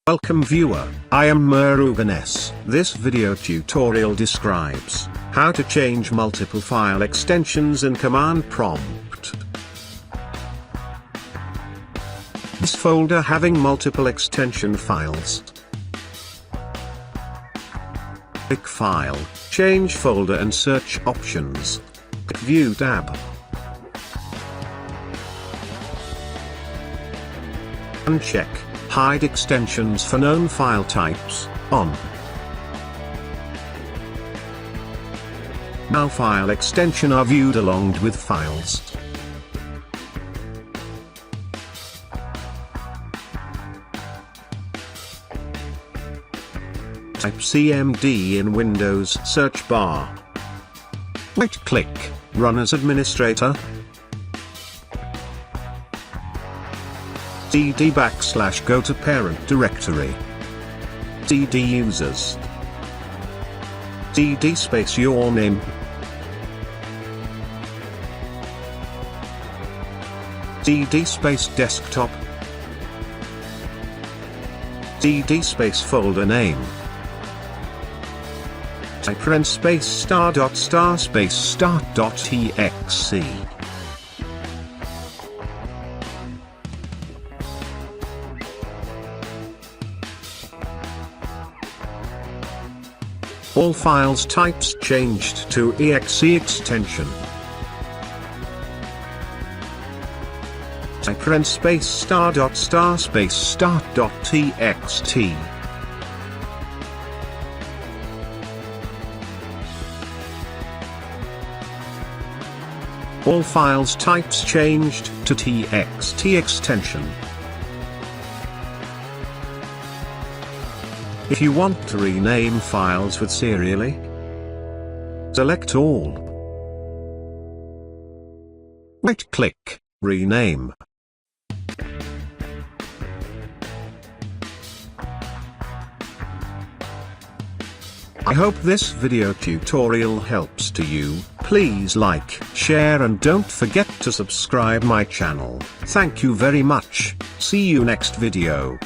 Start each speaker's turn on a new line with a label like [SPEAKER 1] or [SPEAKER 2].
[SPEAKER 1] Welcome viewer, I am Murugan S. This video tutorial describes how to change multiple file extensions in command prompt. This folder having multiple extension files. Click File, Change Folder and Search Options. Click View tab. Uncheck Hide extensions for known file types, on. Now file extension are viewed along with files. Type CMD in Windows search bar. Right-click, Run as administrator. cd/go to parent directory. cd users. cd space your name. cd space desktop. cd space folder name. Type ren space star space start.exe. All files types changed to exe extension. Type ren space star space start.txt. All files types changed to txt extension. If you want to rename files with serially, select all. Right-click, rename. I hope this video tutorial helps to you. Please like, share and don't forget to subscribe my channel. Thank you very much. See you next video.